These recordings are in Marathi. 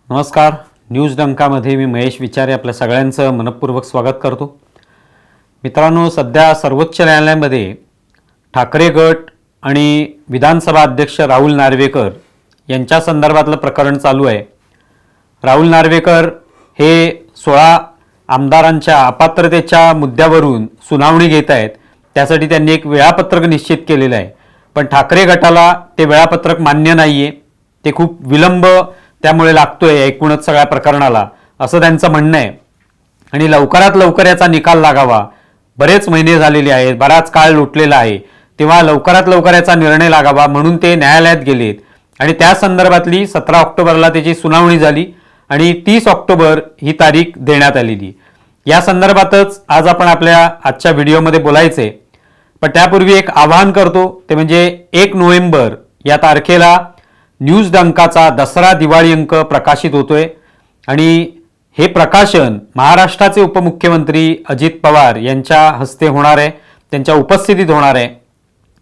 नमस्कार. न्यूज डंकामध्ये मी महेश विचारे आपल्या सगळ्यांचं मनपूर्वक स्वागत करतो. मित्रांनो, सध्या सर्वोच्च न्यायालयामध्ये ठाकरे गट आणि विधानसभा अध्यक्ष राहुल नार्वेकर यांच्या संदर्भातलं प्रकरण चालू आहे. राहुल नार्वेकर हे 16 आमदारांच्या अपात्रतेच्या मुद्द्यावरून सुनावणी घेत आहेत. त्यासाठी त्यांनी एक वेळापत्रक निश्चित केलेलं आहे, पण ठाकरे गटाला ते वेळापत्रक मान्य नाही आहे. ते खूप विलंब त्यामुळे लागतोय एकूणच सगळ्या प्रकरणाला, असं त्यांचं म्हणणं आहे. आणि लवकरात लवकर याचा निकाल लागावा. बरेच महिने झालेले आहेत, बराच काळ लुटलेला आहे, तेव्हा लवकरात लवकर याचा निर्णय लागावा म्हणून ते न्यायालयात गेलेत. आणि त्या संदर्भातली 17 ऑक्टोबरला त्याची सुनावणी झाली आणि 30 ऑक्टोबर ही तारीख देण्यात आलेली. या संदर्भातच आज आपण आपल्या आजच्या व्हिडिओमध्ये बोलायचे. पण त्यापूर्वी एक आवाहन करतो, ते म्हणजे 1 नोव्हेंबर या तारखेला न्यूज डंकाचा दसरा दिवाळी अंक प्रकाशित होतोय. आणि हे प्रकाशन महाराष्ट्राचे उपमुख्यमंत्री अजित पवार यांच्या हस्ते होणार आहे, त्यांच्या उपस्थितीत होणार आहे.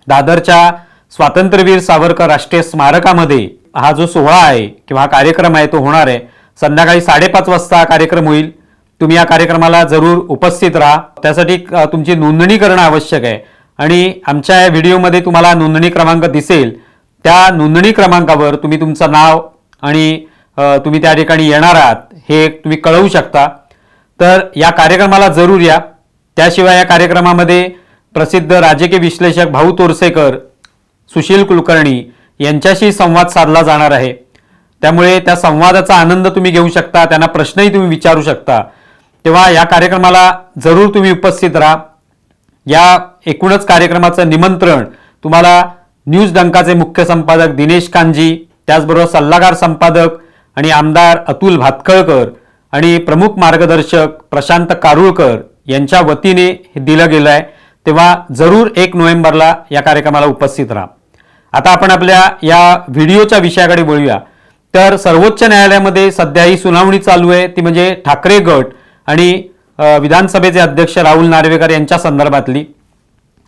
दादरच्या स्वातंत्र्यवीर सावरकर राष्ट्रीय स्मारकामध्ये हा जो सोहळा आहे किंवा हा कार्यक्रम आहे तो होणार आहे. संध्याकाळी 5:30 वाजता हा कार्यक्रम होईल. तुम्ही या कार्यक्रमाला जरूर उपस्थित राहा. त्यासाठी तुमची नोंदणी करणं आवश्यक आहे. आणि आमच्या या व्हिडिओमध्ये तुम्हाला नोंदणी क्रमांक दिसेल, त्या नोंदणी क्रमांकावर तुम्ही तुमचं नाव आणि तुम्ही त्या ठिकाणी येणार आहात हे तुम्ही कळवू शकता. तर या कार्यक्रमाला जरूर या. त्याशिवाय या कार्यक्रमामध्ये प्रसिद्ध राजकीय विश्लेषक भाऊ तोरसेकर, सुशील कुलकर्णी यांच्याशी संवाद साधला जाणार आहे. त्यामुळे त्या संवादाचा आनंद तुम्ही घेऊ शकता, त्यांना प्रश्नही तुम्ही विचारू शकता. तेव्हा या कार्यक्रमाला जरूर तुम्ही उपस्थित राहा. या एकूणच कार्यक्रमाचं निमंत्रण तुम्हाला न्यूज डंकाचे मुख्य संपादक दिनेश कांजी, त्याचबरोबर सल्लागार संपादक आणि आमदार अतुल भातखळकर आणि प्रमुख मार्गदर्शक प्रशांत कारुळकर यांच्या वतीने दिलं गेलं आहे. तेव्हा जरूर 1 नोव्हेंबरला या कार्यक्रमाला उपस्थित राहा. आता आपण आपल्या या व्हिडिओच्या विषयाकडे वळूया. तर सर्वोच्च न्यायालयामध्ये सध्या ही सुनावणी चालू आहे, ती म्हणजे ठाकरे गट आणि विधानसभेचे अध्यक्ष राहुल नार्वेकर यांच्या संदर्भातली.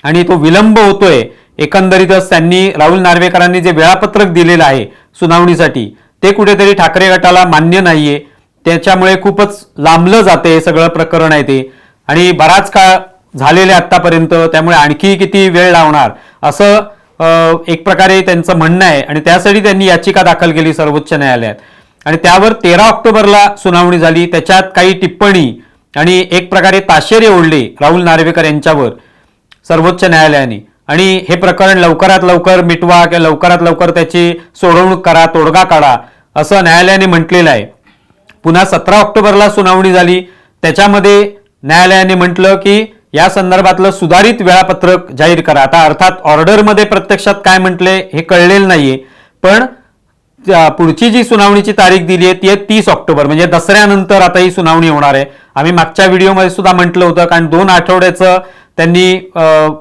आणि तो विलंब होतोय. एकंदरीतच त्यांनी राहुल नार्वेकरांनी जे वेळापत्रक दिलेलं आहे सुनावणीसाठी ते कुठेतरी ठाकरे गटाला मान्य नाहीये. त्याच्यामुळे खूपच लांबलं जाते हे सगळं प्रकरण आहे ते, आणि बराच काळ झालेले आतापर्यंत, त्यामुळे आणखी किती वेळ लावणार असं एक प्रकारे त्यांचं म्हणणं आहे. आणि त्यासाठी त्यांनी याचिका दाखल केली सर्वोच्च न्यायालयात. आणि त्यावर 13 ऑक्टोबरला सुनावणी झाली. त्याच्यात काही टिप्पणी आणि एक प्रकारे ताशेरे ओढले राहुल नार्वेकर यांच्यावर सर्वोच्च न्यायालयाने. आणि हे प्रकरण लवकरात लवकर मिटवा किंवा लवकरात लवकर त्याची सोडवणूक करा, तोडगा काढा असं न्यायालयाने म्हटलेलं आहे. पुन्हा 17 ऑक्टोबरला सुनावणी झाली. त्याच्यामध्ये न्यायालयाने म्हटलं की या संदर्भातलं सुधारित वेळापत्रक जाहीर करा. आता अर्थात ऑर्डरमध्ये प्रत्यक्षात काय म्हटले हे कळलेलं नाहीये, पण पुढची जी सुनावणीची तारीख दिली आहे ती आहे 30 ऑक्टोबर, म्हणजे दसऱ्यानंतर आता ही सुनावणी होणार आहे. आम्ही मागच्या व्हिडिओमध्ये सुद्धा म्हटलं होतं, कारण 2 आठवड्याचं त्यांनी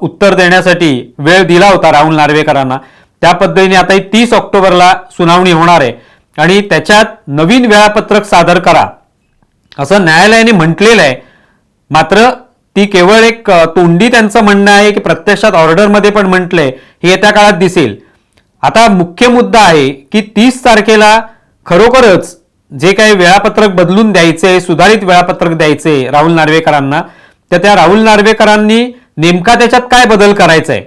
उत्तर देण्यासाठी वेळ दिला होता राहुल नार्वेकरांना. त्या पद्धतीने आता 30 ऑक्टोबरला सुनावणी होणार आहे आणि त्याच्यात नवीन वेळापत्रक सादर करा असं न्यायालयाने म्हटलेलं आहे. मात्र ती केवळ एक तोंडी त्यांचं म्हणणं आहे की प्रत्यक्षात ऑर्डरमध्ये पण म्हटलंय हे येत्या काळात दिसेल. आता मुख्य मुद्दा आहे की 30 तारखेला खरोखरच जे काही वेळापत्रक बदलून द्यायचे, सुधारित वेळापत्रक द्यायचे राहुल नार्वेकरांना, तर त्या राहुल नार्वेकरांनी नेमका त्याच्यात काय बदल करायचा आहे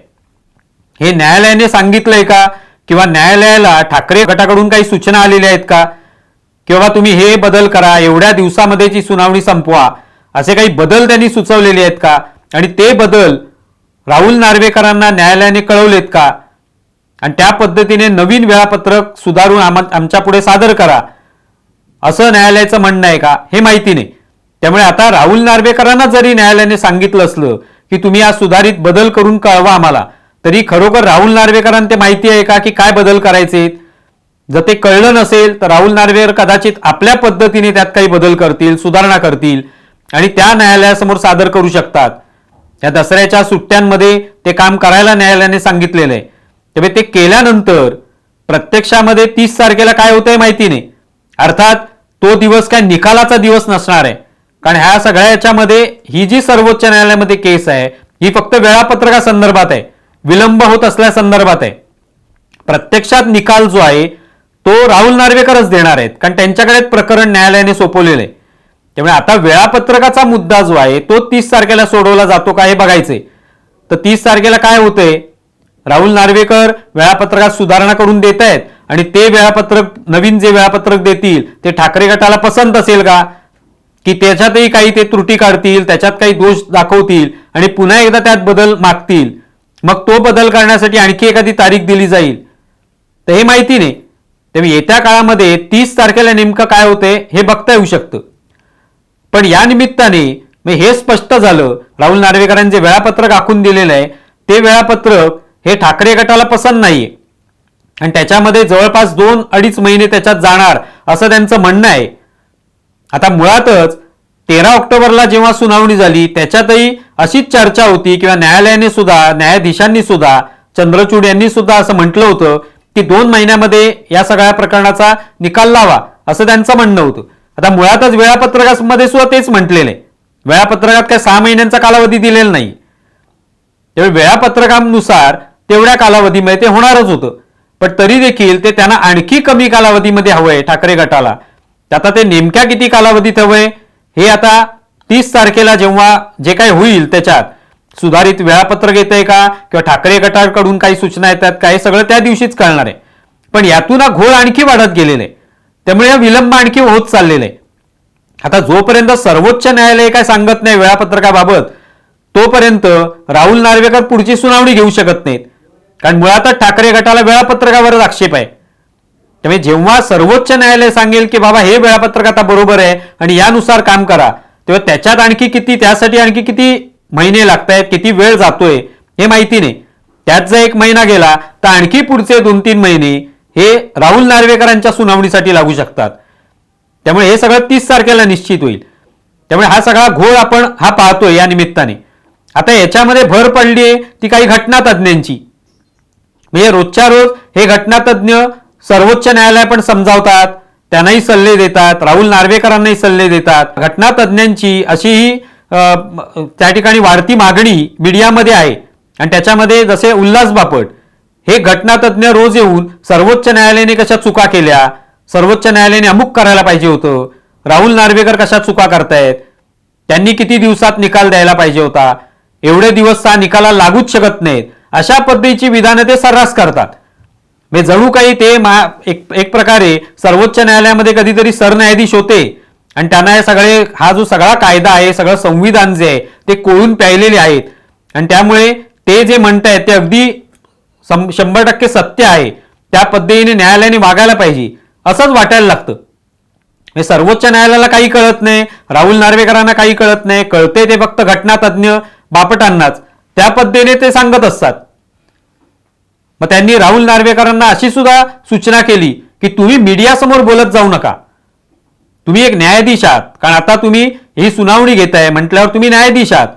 हे न्यायालयाने सांगितलंय का, किंवा न्यायालयाला ठाकरे गटाकडून काही सूचना आलेल्या आहेत का, किंवा तुम्ही हे बदल करा, एवढ्या दिवसामध्येची सुनावणी संपवा, असे काही बदल त्यांनी सुचवलेले आहेत का, आणि ते बदल राहुल नार्वेकरांना न्यायालयाने कळवलेत का, आणि त्या पद्धतीने नवीन वेळापत्रक सुधारून आमच्या पुढे सादर करा असं न्यायालयाचं म्हणणं आहे का हे माहिती नाही. त्यामुळे आता राहुल नार्वेकरांना जरी न्यायालयाने सांगितलं असलं की तुम्ही हा सुधारित बदल करून कळवा आम्हाला, तरी खरोखर राहुल नार्वेकरांना ते माहिती आहे का की काय बदल करायचे. जर ते कळलं नसेल तर राहुल नार्वेकर कदाचित आपल्या पद्धतीने त्यात काही बदल करतील, सुधारणा करतील आणि त्या न्यायालयासमोर सादर करू शकतात. या दसऱ्याच्या सुट्ट्यांमध्ये ते काम करायला न्यायालयाने सांगितलेलं आहे. त्यामुळे ते केल्यानंतर प्रत्यक्षामध्ये 30 तारखेला काय होतंय माहिती नाही. अर्थात तो दिवस काय निकालाचा दिवस नसणार आहे, कारण ह्या सगळ्या याच्यामध्ये ही जी सर्वोच्च न्यायालयामध्ये केस आहे ही फक्त वेळापत्रकासंदर्भात आहे, विलंब होत असल्या संदर्भात आहे. प्रत्यक्षात निकाल जो आहे तो राहुल नार्वेकरच देणार आहेत, कारण त्यांच्याकडे प्रकरण न्यायालयाने सोपवलेलं आहे. त्यामुळे आता वेळापत्रकाचा मुद्दा जो आहे तो 30 तारखेला सोडवला जातो का हे बघायचंय. तर 30 तारखेला काय होतंय, राहुल नार्वेकर वेळापत्रकात सुधारणा करून देत आहेत आणि ते वेळापत्रक, नवीन जे वेळापत्रक देतील ते ठाकरे गटाला पसंत असेल का, की त्याच्यातही काही ते त्रुटी काढतील, त्याच्यात काही दोष दाखवतील आणि पुन्हा एकदा त्यात बदल मागतील, मग तो बदल करण्यासाठी आणखी एखादी तारीख दिली जाईल, तर हे माहिती नाही. तेव्हा येत्या काळामध्ये 30 तारखेला नेमकं काय होतंय हे बघता येऊ शकतं. पण या निमित्ताने हे स्पष्ट झालं, राहुल नार्वेकरांचे वेळापत्रक आखून दिलेलं आहे ते वेळापत्रक हे ठाकरे गटाला पसंत नाहीये आणि त्याच्यामध्ये जवळपास 2-2.5 महिने त्याच्यात जाणार असं त्यांचं म्हणणं आहे. आता मुळातच 13 ऑक्टोबरला जेव्हा सुनावणी झाली त्याच्यातही अशीच चर्चा होती किंवा न्यायालयाने सुद्धा, न्यायाधीशांनी सुद्धा, चंद्रचूड यांनी सुद्धा असं म्हटलं होतं की 2 महिन्यामध्ये या सगळ्या प्रकरणाचा निकाल लावा असं त्यांचं म्हणणं होतं. आता मुळातच वेळापत्रकामध्ये सुद्धा तेच म्हटलेलं आहे. वेळापत्रकात काय 6 महिन्यांचा कालावधी दिलेला नाही. त्यामुळे वेळापत्रकानुसार तेवढ्या कालावधीमध्ये ते होणारच होतं. पण तरी देखील ते त्यांना आणखी कमी कालावधीमध्ये हवंय ठाकरे गटाला. आता ते नेमक्या किती कालावधीत हवंय हे आता 30 तारखेला जेव्हा जे काही होईल त्याच्यात सुधारित वेळापत्रक येतंय का किंवा ठाकरे गटाकडून काही सूचना येतात का हे सगळं त्या दिवशीच कळणार आहे. पण यातून हा घोळ आणखी वाढत गेलेला आहे. त्यामुळे हा विलंब आणखी होत चाललेला आहे. आता जोपर्यंत सर्वोच्च न्यायालय काय सांगत नाही वेळापत्रकाबाबत तोपर्यंत राहुल नार्वेकर पुढची सुनावणी घेऊ शकत नाहीत, कारण मुळातच ठाकरे गटाला वेळापत्रकावरच आक्षेप आहे. त्यामुळे जेव्हा सर्वोच्च न्यायालय सांगेल की बाबा हे वेळापत्रक आता बरोबर आहे आणि यानुसार काम करा, तेव्हा त्याच्यात आणखी किती, त्यासाठी आणखी किती महिने लागतायत, किती वेळ जातोय हे माहिती नाही. त्यात जर 1 महिना गेला तर आणखी पुढचे 2-3 महिने हे राहुल नार्वेकरांच्या सुनावणीसाठी लागू शकतात. त्यामुळे हे सगळं 30 तारखेला निश्चित होईल. त्यामुळे हा सगळा घोळ आपण हा पाहतोय या निमित्ताने. आता याच्यामध्ये भर पडली आहे ती काही घटना तज्ज्ञांची. म्हणजे रोजच्या रोज हे घटना तज्ज्ञ सर्वोच्च न्यायालय पण समजावतात, त्यांनाही सल्ले देतात, राहुल नार्वेकरांनाही सल्ले देतात. घटना तज्ज्ञांची अशीही त्या ठिकाणी वाढती मागणी मीडियामध्ये आहे आणि त्याच्यामध्ये जसे उल्हास बापट हे घटना तज्ज्ञ रोज येऊन सर्वोच्च न्यायालयाने कशा चुका केल्या, सर्वोच्च न्यायालयाने अमुक करायला पाहिजे होतं, राहुल नार्वेकर कशा चुका करतायत, त्यांनी किती दिवसात निकाल द्यायला पाहिजे होता, एवढे दिवस हा निकाला लागूच शकत नाहीत, अशा पद्धतीची विधानं ते सर्रास करतात. म्हणजे जणू काही ते एक प्रकारे सर्वोच्च न्यायालयामध्ये कधीतरी सरन्यायाधीश होते आणि त्यांना हे सगळे, हा जो सगळा कायदा आहे, सगळं संविधान जे आहे ते कोळून प्यायलेले आहेत आणि त्यामुळे ते जे म्हणतायत ते अगदी 100% सत्य आहे, त्या पद्धतीने न्यायालयाने वागायला पाहिजे असंच वाटायला लागतं. सर्वोच्च न्यायालयाला काही कळत नाही, राहुल नार्वेकरांना काही कळत नाही, कळते ते फक्त घटना तज्ज्ञ बापटांनाच, त्या पद्धतीने ते सांगत असतात. मग त्यांनी राहुल नार्वेकरांना अशी सुद्धा सूचना केली की तुम्ही मीडिया समोर बोलत जाऊ नका, तुम्ही एक न्यायाधीश आहात, कारण आता तुम्ही ही सुनावणी घेताय म्हटल्यावर तुम्ही न्यायाधीश आहात,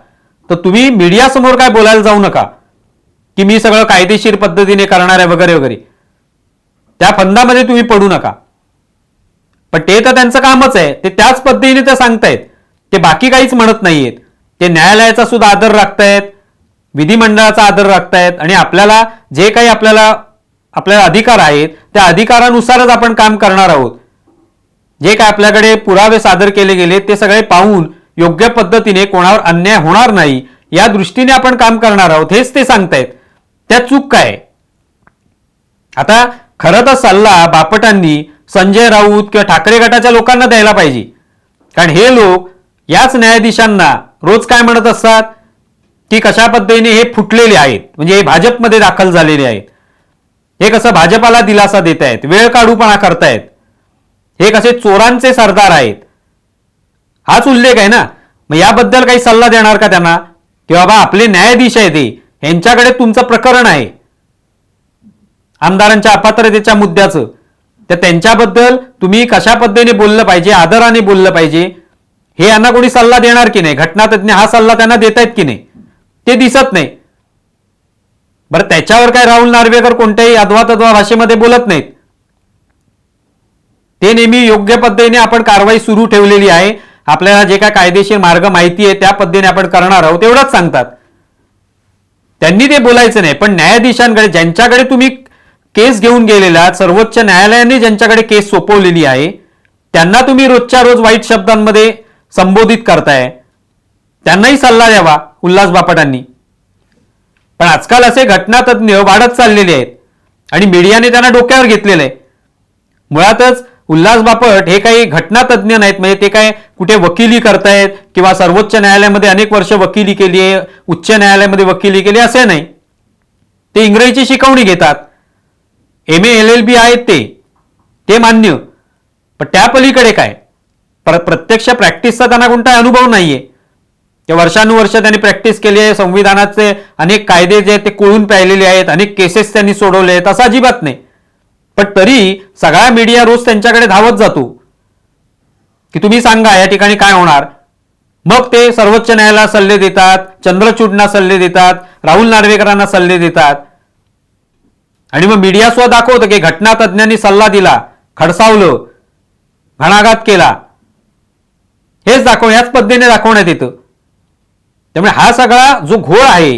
तर तुम्ही मीडिया समोर काय बोलायला जाऊ नका की मी सगळं कायदेशीर पद्धतीने करणार आहे वगैरे वगैरे, त्या फंदामध्ये तुम्ही पडू नका. पण ते तर त्यांचं कामच आहे, ते त्याच पद्धतीने ते सांगतायत, ते बाकी काहीच म्हणत नाहीयेत. ते न्यायालयाचा सुद्धा आदर राखतायत, विधिमंडळाचा आदर राखतायत आणि आपल्याला जे काही आपल्याला अधिकार आहेत त्या अधिकारानुसारच आपण काम करणार आहोत. जे काय आपल्याकडे पुरावे सादर केले गेले ते सगळे पाहून योग्य पद्धतीने कोणावर अन्याय होणार नाही या दृष्टीने आपण काम करणार आहोत, हेच ते सांगतायत. त्यात चूक काय? आता खरं तर सल्ला बापटांनी संजय राऊत किंवा ठाकरे गटाच्या लोकांना द्यायला पाहिजे, कारण हे लोक याच न्यायाधीशांना रोज काय म्हणत असतात की कशा पद्धतीने हे फुटलेले आहेत, म्हणजे हे भाजपमध्ये दाखल झालेले आहेत, हे कसं भाजपाला दिलासा देत आहेत, वेळ काढूपणा करतायत, हे कसे चोरांचे सरदार आहेत, हाच उल्लेख आहे ना. मग याबद्दल काही सल्ला देणार का त्यांना की बाबा आपले न्यायाधीश आहेत ते, यांच्याकडे तुमचं प्रकरण आहे आमदारांच्या अपात्रतेच्या मुद्द्याचं, तर त्यांच्याबद्दल तुम्ही कशा पद्धतीने बोललं पाहिजे, आदराने बोललं पाहिजे, हे यांना कोणी सल्ला देणार की नाही? घटनातज्ञ हा सल्ला त्यांना देतायत की नाही ते दिसत नाही. बरं, त्याच्यावर काय राहुल नार्वेकर कोणत्याही अद्वा भाषेमध्ये बोलत नाहीत. ते नेहमी योग्य पद्धतीने आपण कारवाई सुरू ठेवलेली आहे, आपल्याला जे काय कायदेशीर मार्ग माहिती आहे त्या पद्धतीने आपण करणार आहोत एवढंच सांगतात. त्यांनी ते बोलायचं नाही. पण न्यायाधीशांकडे ज्यांच्याकडे तुम्ही केस घेऊन गेलेल्या सर्वोच्च न्यायालयाने ज्यांच्याकडे केस सोपवलेली आहे त्यांना तुम्ही रोजच्या रोज वाईट शब्दांमध्ये संबोधित करताय, त्यांनाही सल्ला द्यावा उल्हास बापटांनी. पण आजकाल असे घटनातज्ञ वाढत चाललेले आहेत आणि मीडियाने त्यांना डोक्यावर घेतलेलं आहे. मुळातच उल्हास बापट हे काही घटनातज्ञ नाहीत, म्हणजे ते काय कुठे वकिली करतायत किंवा सर्वोच्च न्यायालयामध्ये अनेक वर्ष वकिली केली आहे, उच्च न्यायालयामध्ये वकिली केली असे नाही. ते इंग्रजीची शिकवणी घेतात, MA LLB आहेत ते मान्य, पण त्या पलीकडे काय प्रत्यक्ष प्रॅक्टिसचा त्यांना कोणता अनुभव नाहीये. ते वर्षानुवर्ष त्यांनी प्रॅक्टिस केली आहे, संविधानाचे अनेक कायदे जे आहेत ते कोळून पाहिलेले आहेत, अनेक केसेस त्यांनी सोडवले आहेत, असं अजिबात नाही. पण तरी सगळा मीडिया रोज त्यांच्याकडे धावत जातो की तुम्ही सांगा या ठिकाणी काय होणार. मग ते सर्वोच्च न्यायालयाला सल्ले देतात, चंद्रचूडना सल्ले देतात, राहुल नार्वेकरांना सल्ले देतात आणि मग मीडिया सुद्धा दाखवतं की घटनातज्ञांनी सल्ला दिला, खडसावलं, घणाघात केला, हेच ह्याच पद्धतीने दाखवण्यात येतं. त्यामुळे हा सगळा जो घोळ आहे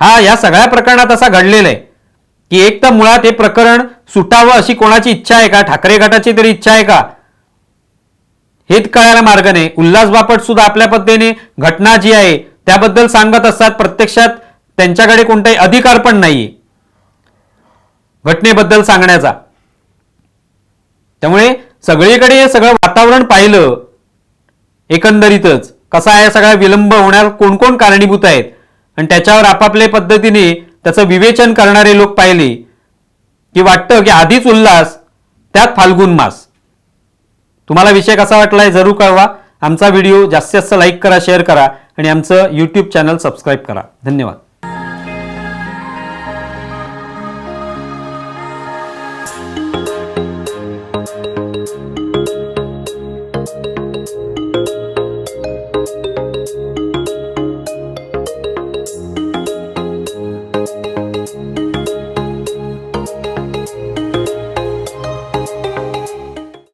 हा या सगळ्या प्रकरणात असा घडलेला आहे की एक तर मुळात हे प्रकरण सुटावं अशी कोणाची इच्छा आहे का, ठाकरे गटाची तरी इच्छा आहे का, हेच कळायला मार्ग नाही. उल्हास बापट सुद्धा आपल्या पद्धतीने घटना जी आहे त्याबद्दल सांगत असतात, प्रत्यक्षात त्यांच्याकडे कोणताही अधिकार पण नाहीये घटनेबद्दल सांगण्याचा. त्यामुळे सगळीकडे हे सगळं वातावरण पाहिलं एकंदरीतच कसा आहे, सगळा विलंब होण्यावर कोण कोण कारणीभूत आहेत आणि त्याच्यावर आपापल्या पद्धतीने त्याचं विवेचन करणारे लोक पाहिले की वाटतं की आधीच उल्हास त्यात फाल्गुन मास. तुम्हाला विषय कसा वाटलाय जरूर कळवा. आमचा व्हिडिओ जास्तीत जास्त लाईक करा, शेअर करा आणि आमचं YouTube चॅनल सबस्क्राईब करा. धन्यवाद.